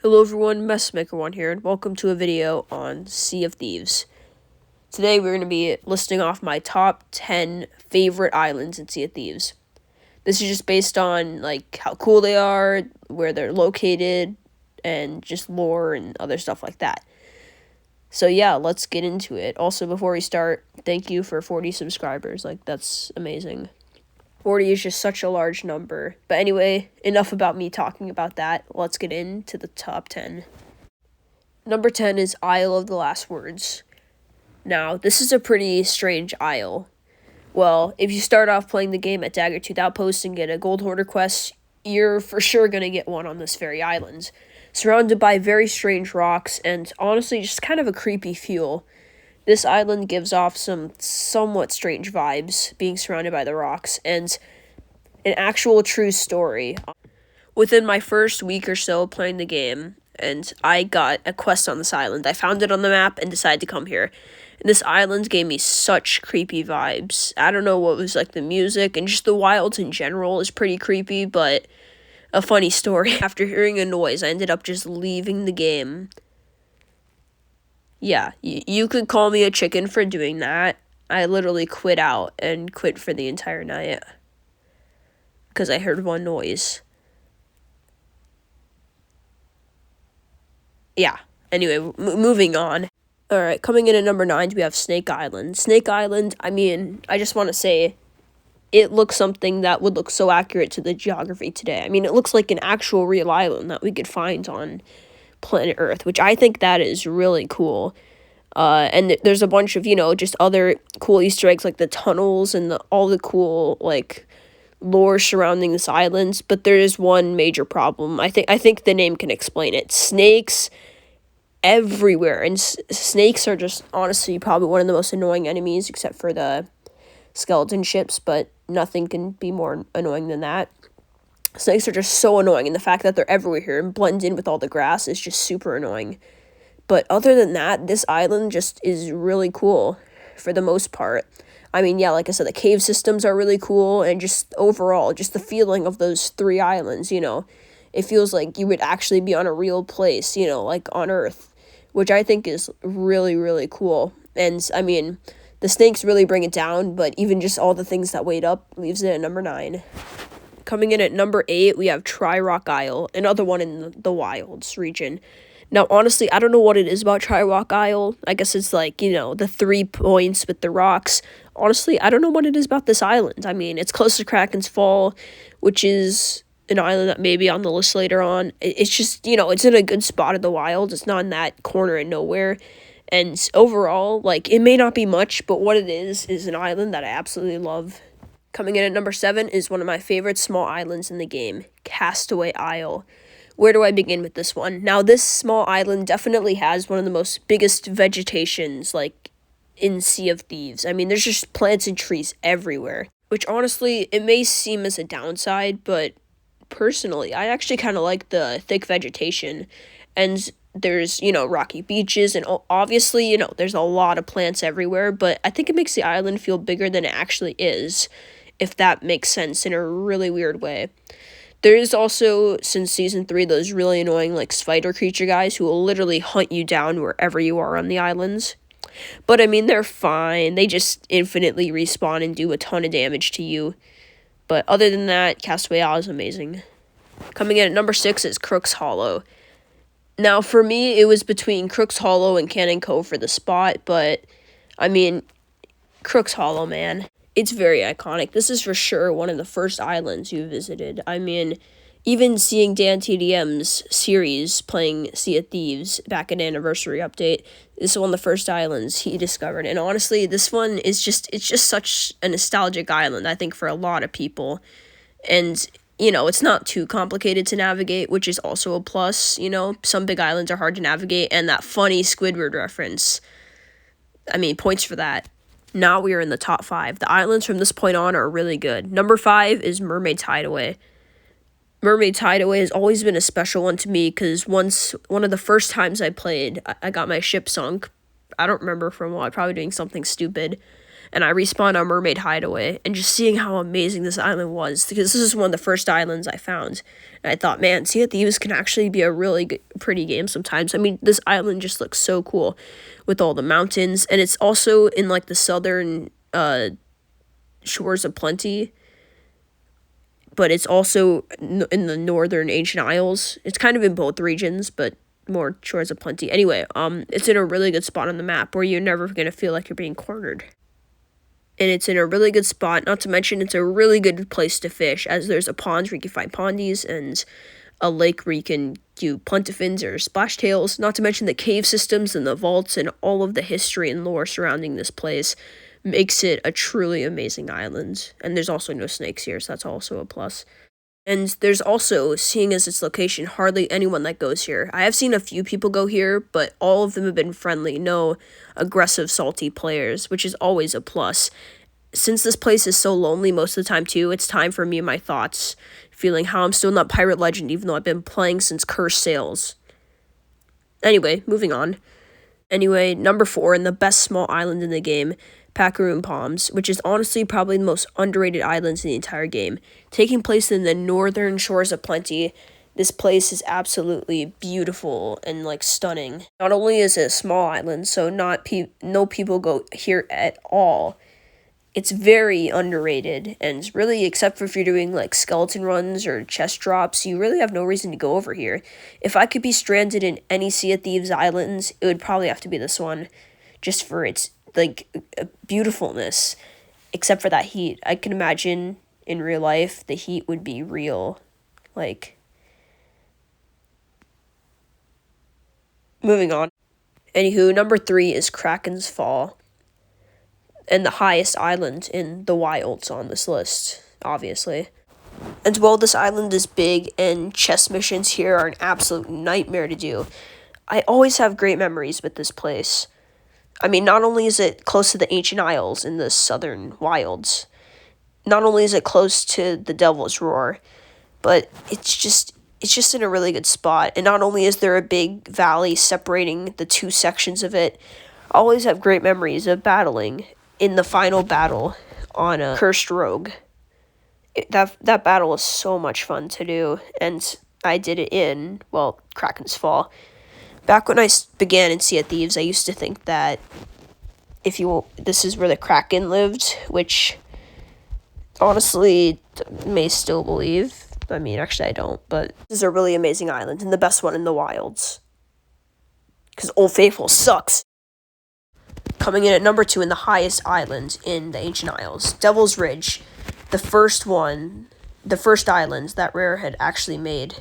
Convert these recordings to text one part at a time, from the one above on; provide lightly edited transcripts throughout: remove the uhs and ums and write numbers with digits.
Hello everyone, Messmaker1 here, and welcome to a video on Sea of Thieves. Today we're going to be listing off my top 10 favorite islands in Sea of Thieves. This is just based on, how cool they are, where they're located, and just lore and other stuff like that. So yeah, let's get into it. Also, before we start, thank you for 40 subscribers. That's amazing. 40 is just such a large number. But anyway, enough about me talking about that. Let's get into the top 10. Number 10 is Isle of the Last Words. Now, this is a pretty strange isle. Well, if you start off playing the game at Dagger Tooth Outpost and get a Gold Hoarder quest, you're for sure going to get one on this very island. Surrounded by very strange rocks and honestly just kind of a creepy feel. This island gives off some somewhat strange vibes, being surrounded by the rocks, and an actual true story. Within my first week or so playing the game, and I got a quest on this island. I found it on the map and decided to come here. And this island gave me such creepy vibes. I don't know what was the music, and just the wilds in general is pretty creepy, but a funny story. After hearing a noise, I ended up just leaving the game. Yeah, you could call me a chicken for doing that. I literally quit out and quit for the entire night. Because I heard one noise. Yeah, anyway, moving on. Alright, coming in at number 9, we have Snake Island. Snake Island, I just want to say, it looks something that would look so accurate to the geography today. It looks like an actual real island that we could find on planet Earth, which I think that is really cool. And there's a bunch of, just other cool Easter eggs, like the tunnels and all the cool, lore surrounding this island. But there is one major problem. I think the name can explain it. Snakes everywhere. And snakes are just, honestly, probably one of the most annoying enemies, except for the skeleton ships. But nothing can be more annoying than that. Snakes are just so annoying, and the fact that they're everywhere here and blend in with all the grass is just super annoying. But other than that, this island just is really cool for the most part. Yeah, like I said, the cave systems are really cool, and just overall, just the feeling of those 3 islands, it feels like you would actually be on a real place, like on Earth, which I think is really, really cool. And, the snakes really bring it down, but even just all the things that weighed up leaves it at number 9. Coming in at number 8, we have Tri-Rock Isle, another one in the wilds region. Now, honestly, I don't know what it is about Tri-Rock Isle. I guess it's the 3 points with the rocks. Honestly, I don't know what it is about this island. It's close to Kraken's Fall, which is an island that may be on the list later on. It's just, it's in a good spot of the wild. It's not in that corner of nowhere. And overall, it may not be much, but what it is an island that I absolutely love. Coming in at number 7 is one of my favorite small islands in the game, Castaway Isle. Where do I begin with this one? Now, this small island definitely has one of the most biggest vegetations, in Sea of Thieves. There's just plants and trees everywhere, which honestly, it may seem as a downside, but personally, I actually kind of like the thick vegetation, and there's, rocky beaches, and obviously, there's a lot of plants everywhere, but I think it makes the island feel bigger than it actually is, if that makes sense in a really weird way. There is also, since Season 3, those really annoying, spider creature guys who will literally hunt you down wherever you are on the islands. But, they're fine. They just infinitely respawn and do a ton of damage to you. But other than that, Castaway Isle is amazing. Coming in at number 6 is Crook's Hollow. Now, for me, it was between Crook's Hollow and Cannon Cove for the spot, but, Crook's Hollow, man. It's very iconic. This is for sure one of the first islands you visited. Even seeing Dan TDM's series playing Sea of Thieves back at Anniversary Update, this is one of the first islands he discovered. And honestly, this one is just such a nostalgic island, I think, for a lot of people. And, it's not too complicated to navigate, which is also a plus. Some big islands are hard to navigate, and that funny Squidward reference, points for that. Now we are in the top 5. The islands from this point on are really good. Number 5 is Mermaid's Hideaway. Mermaid's Hideaway has always been a special one to me because one of the first times I played, I got my ship sunk. I don't remember from what, probably doing something stupid. and I respawned on Mermaid Hideaway, and just seeing how amazing this island was, because this is one of the first islands I found, and I thought, man, Sea of Thieves can actually be a really good, pretty game sometimes. I mean, this island just looks so cool with all the mountains, and it's also in, like, the southern, shores of Plenty, but it's also in the northern Ancient Isles. It's kind of in both regions, but more shores of Plenty. Anyway, it's in a really good spot on the map where you're never going to feel like you're being cornered. And it's in a really good spot, not to mention it's a really good place to fish, as there's a pond where you can find pondies and a lake where you can do puntifins or splashtails, not to mention the cave systems and the vaults and all of the history and lore surrounding this place makes it a truly amazing island. And there's also no snakes here, so that's also a plus. And there's also, seeing as its location, hardly anyone that goes here. I have seen a few people go here, but all of them have been friendly, no aggressive, salty players, which is always a plus. Since this place is so lonely most of the time too, it's time for me and my thoughts, feeling how I'm still not Pirate Legend even though I've been playing since Cursed Sails. Anyway, moving on. Anyway, number 4, and the best small island in the game, Pakaroon Palms, which is honestly probably the most underrated islands in the entire game. Taking place in the northern shores of Plenty, this place is absolutely beautiful and, like, stunning. Not only is it a small island, so no people go here at all, it's very underrated, and really, except for if you're doing, like, skeleton runs or chest drops, you really have no reason to go over here. If I could be stranded in any Sea of Thieves islands, it would probably have to be this one, just for its, like, beautifulness, except for that heat. I can imagine in real life the heat would be real. Like, moving on. Anywho, number 3 is Kraken's Fall, and the highest island in the wilds on this list, obviously. And while this island is big and chest missions here are an absolute nightmare to do, I always have great memories with this place. I mean, not only is it close to the Ancient Isles in the southern wilds, not only is it close to the Devil's Roar, but it's just in a really good spot. And not only is there a big valley separating the two sections of it, I always have great memories of battling in the final battle on a Cursed Rogue. That battle was so much fun to do, and I did it in, well, Kraken's Fall. Back when I began in Sea of Thieves, I used to think that this is where the Kraken lived, which honestly may still believe. I mean, actually I don't, but this is a really amazing island and the best one in the wilds. Because Old Faithful sucks. Coming in at number 2 in the highest island in the Ancient Isles, Devil's Ridge, the first island that Rare had actually made.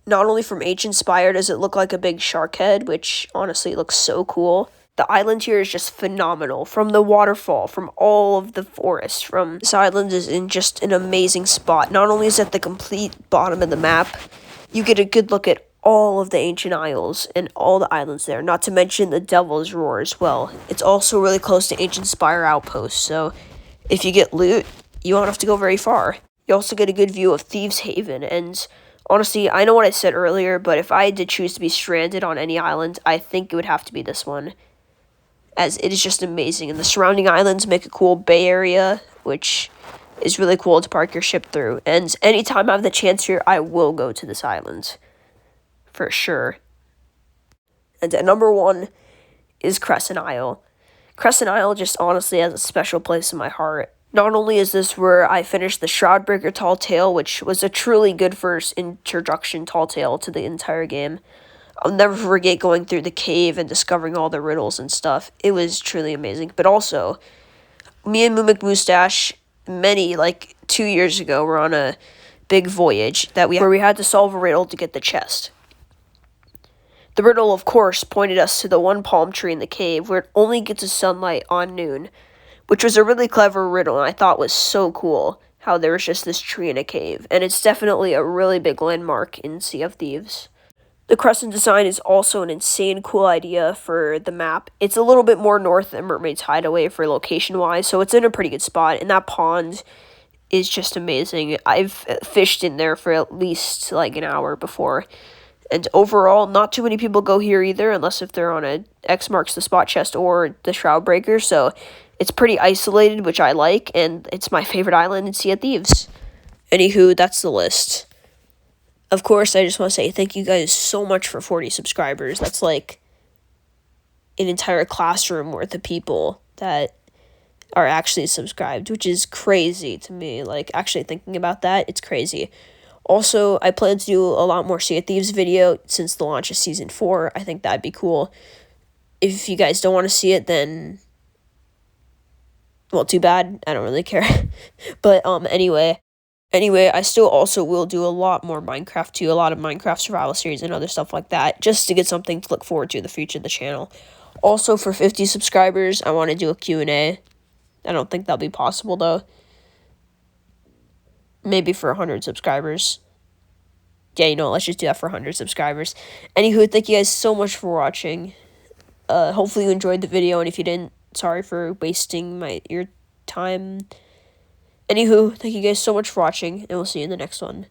Not only from H-inspired does it look like a big shark head, which honestly looks so cool, the island here is just phenomenal. From the waterfall, from all of the forest, this island is in just an amazing spot. Not only is it the complete bottom of the map, you get a good look at all of the Ancient Isles and all the islands there, not to mention the Devil's Roar as well. It's also really close to Ancient Spire Outpost, so if you get loot, you won't have to go very far. You also get a good view of Thieves Haven, and honestly, I know what I said earlier, but if I had to choose to be stranded on any island, I think it would have to be this one, as it is just amazing, and the surrounding islands make a cool bay area, which is really cool to park your ship through, and anytime I have the chance here, I will go to this island, for sure. And at number 1 is Crescent Isle. Crescent Isle just honestly has a special place in my heart. Not only is this where I finished the Shroudbreaker Tall Tale, which was a truly good first introduction Tall Tale to the entire game. I'll never forget going through the cave and discovering all the riddles and stuff. It was truly amazing. But also, me and Moo Moustache, 2 years ago, were on a big voyage where we had to solve a riddle to get the chest. The riddle, of course, pointed us to the one palm tree in the cave where it only gets its sunlight on noon, which was a really clever riddle, and I thought was so cool how there was just this tree in a cave, and it's definitely a really big landmark in Sea of Thieves. The crescent design is also an insane cool idea for the map. It's a little bit more north than Mermaid's Hideaway for location-wise, so it's in a pretty good spot, and that pond is just amazing. I've fished in there for at least, an hour before. And overall, not too many people go here either, unless if they're on a X marks the spot chest or the Shroudbreaker, so It's pretty isolated, which I like, and it's my favorite island in Sea of Thieves. Anywho, that's the list. Of course, I just want to say thank you guys so much for 40 subscribers. That's like an entire classroom worth of people that are actually subscribed, which is crazy to me. Like, actually thinking about that, it's crazy. Also, I plan to do a lot more Sea of Thieves video since the launch of Season 4. I think that'd be cool. If you guys don't want to see it, then, well, too bad. I don't really care. But, anyway, I still also will do a lot more Minecraft too, a lot of Minecraft survival series and other stuff like that, just to get something to look forward to in the future of the channel. Also, for 50 subscribers, I want to do a Q&A. I don't think that'll be possible, though. Maybe for 100 subscribers. Yeah, let's just do that for 100 subscribers. Anywho, thank you guys so much for watching. Hopefully you enjoyed the video, and if you didn't, sorry for wasting your time. Anywho, thank you guys so much for watching, and we'll see you in the next one.